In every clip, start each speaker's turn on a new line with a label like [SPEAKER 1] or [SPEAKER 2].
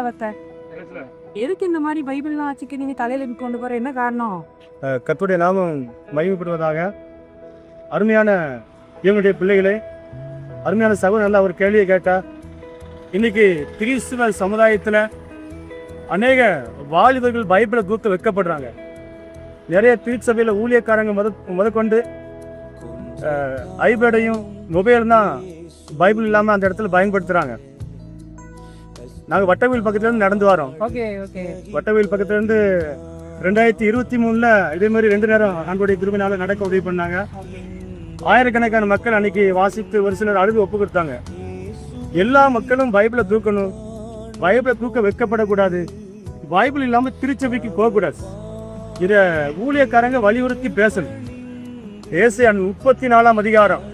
[SPEAKER 1] வைத்த எதுக்கு இந்த மாதிரி பைபிள்லாம் வச்சுக்க நீங்க தலையில கொண்டு போற என்ன காரணம்?
[SPEAKER 2] கர்த்தருடைய நாமம் மகிமைப்படுவதாக. அருமையான இவங்களுடைய பிள்ளைகளே, அருமையான சகோதரர் நல்ல ஒரு கேள்வியை கேட்டா, இன்னைக்கு கிறிஸ்துவ சமுதாயத்தில் அநேக வாலிபர்கள் பைபிளை தூக்க வைக்கப்படுறாங்க. நிறைய திருச்சபையில் ஊழியக்காரங்க முதற்கொண்டு ஐபேடையும் மொபைல் தான் பைபிள் இல்லாமல் அந்த இடத்துல பயன்படுத்துகிறாங்க. நாங்கள் வட்டவீல் பக்கத்துலேருந்து நடந்து வரோம். வட்டவீல் பக்கத்துலேருந்து 2023 இதே மாதிரி 2 நேரம் ஆண்டோடைய கிருபையினால நடக்க உதவி பண்ணாங்க. ஆயிரக்கணக்கான மக்கள் அன்னைக்கு வாசித்து ஒரு சிலர் அழுது ஒப்பு கொடுத்தாங்க. எல்லா மக்களும் பைபிளை தூக்கணும், பைபிளை தூக்க வைக்கப்படக்கூடாது, பைபிள் இல்லாமல் திருச்சபைக்கு போகக்கூடாது. இதை ஊழியக்காரங்க வலியுறுத்தி பேசணும். ஏசாயா 34 அதிகாரம்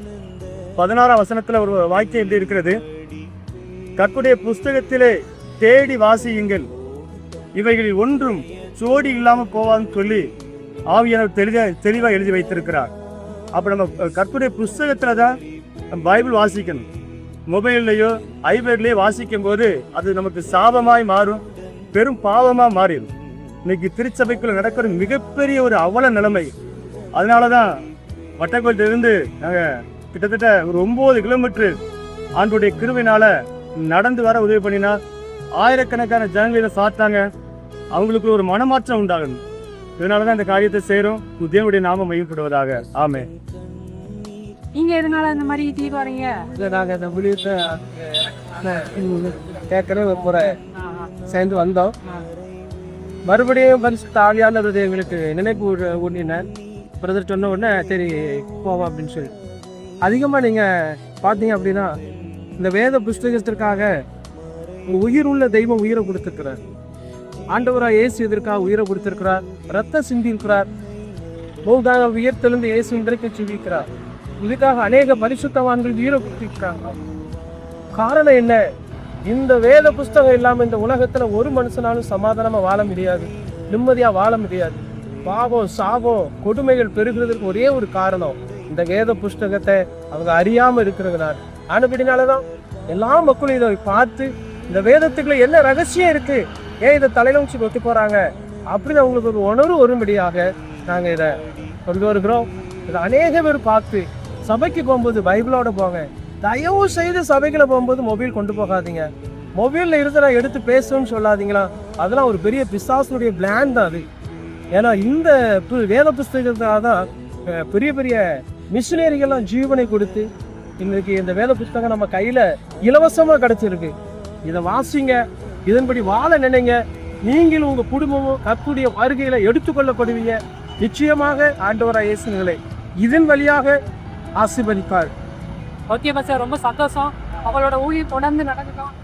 [SPEAKER 2] 16 வசனத்தில் ஒரு வாக்கியம் எப்படி இருக்கிறது, கர்த்தருடைய புஸ்தகத்திலே தேடி வாசியுங்கள், இவைகளில் ஒன்றும் சோடி இல்லாமல் போவான்னு சொல்லி ஆவியானவர் தெளிவாக எழுதி வைத்திருக்கிறார். அப்போ நம்ம கர்த்தருடைய புஸ்தகத்தில் தான் பைபிள் வாசிக்கணும். மொபைல்லையோ ஐபேட்லேயோ வாசிக்கும் போது அது நமக்கு சாபமாய் மாறும், பெரும் பாவமாக மாறிடும். இன்னைக்கு திருச்சபைக்குள்ள நடக்கிற மிகப்பெரிய ஒரு அவல நிலைமை. அதனால தான் வட்டக்கோயிலிருந்து நாங்கள் கிட்டத்தட்ட ஒரு 9 கிலோமீட்டர் ஆண்டுடைய கிருபையினால நடந்து வர உதவி பண்ணினா ஆயிரக்கணக்கான ஜனங்களை சாத்தாங்க. அவங்களுக்கு ஒரு மனமாற்றம் உண்டாகணும். இதனால தான் இந்த காரியத்தை செய்கிறோம். தேவனுடைய நாமம் மகிமைப்படுவதாக. ஆமே.
[SPEAKER 1] நீங்க எதனால இந்த மாதிரி தீ வரீங்க?
[SPEAKER 3] நாங்கள் இந்த முடிவுக்கு கேட்கறே ஒரு முறை சேர்ந்து வந்தோம். மறுபடியும் பரிசுத்த ஆவியானவர் எங்களுக்கு நினைப்பு ஊட்டினேன். பிரதர் சொன்ன உடனே சரி போவோம் அப்படின்னு சொல்லி. அதிகமாக நீங்கள் பார்த்தீங்க அப்படின்னா இந்த வேத புஸ்தகத்திற்காக உயிர் உள்ள தெய்வம் உயிரை கொடுத்துருக்கிறார். ஆண்டவராக இயேசு இதற்காக உயிரை கொடுத்திருக்கிறார், ரத்த சிந்தி இருக்கிறார், போதாக உயிர்த்தெழுந்து இயேசு இன்றைக்கு ஜீவிக்கிறார். இதுக்காக அநேக பரிசுத்தவான்கள் உயிரை கொடுத்திருக்கிறாங்க. காரணம் என்ன? இந்த வேத புஸ்தகம் இல்லாமல் இந்த உலகத்தில் ஒரு மனுஷனாலும் சமாதானமாக வாழ முடியாது, நிம்மதியாக வாழ முடியாது. பாவம், சாபம், கொடுமைகள் பெருகிறதுக்கு ஒரே ஒரு காரணம், இந்த வேத புஸ்தகத்தை அவங்க அறியாமல் இருக்கிறதுனால. ஆனபடினாலதான் எல்லா மக்களும் இதை பார்த்து இந்த வேதத்துக்குள்ள என்ன ரகசியம் இருக்கு, ஏன் இதை தலையில வச்சு கொத்து போறாங்க அப்படின்னு அவங்களுக்கு ஒரு உணர்வு வரும்படியாக நாங்கள் இதை கொண்டு வருகிறோம். இதை அநேக பேர் பார்த்து சபைக்கு போகும்போது பைபிளோட போங்க. தயவு செய்து சபைகளை போகும்போது மொபைல் கொண்டு போகாதீங்க. மொபைலில் இருந்து நான் எடுத்து பேசணும்னு சொல்லாதீங்களா. அதெல்லாம் ஒரு பெரிய பிசாசுடைய பிளான் தான் அது. ஏன்னா இந்த வேத புஸ்தகத்தாக தான் பெரிய பெரிய மிஷினரிகள்லாம் ஜீவனை கொடுத்து இன்னைக்கு இந்த வேத புஸ்தகம் நம்ம கையில் இலவசமாக கிடைச்சிருக்கு. இதை வாசிங்க, இதன்படி வாழ நினைங்க. நீங்களும் உங்கள் குடும்பமும் கர்த்தருடைய வருகையில் எடுத்துக்கொள்ளப்படுவீங்க. நிச்சயமாக ஆண்டவராகிய இயேசுவை இதன் வழியாக ஆசீர்வதிப்பார்.
[SPEAKER 1] ஓகே பஸ், ரொம்ப சந்தோஷம். அவங்களோட ஊழியம் தொடர்ந்து நடக்கட்டும்.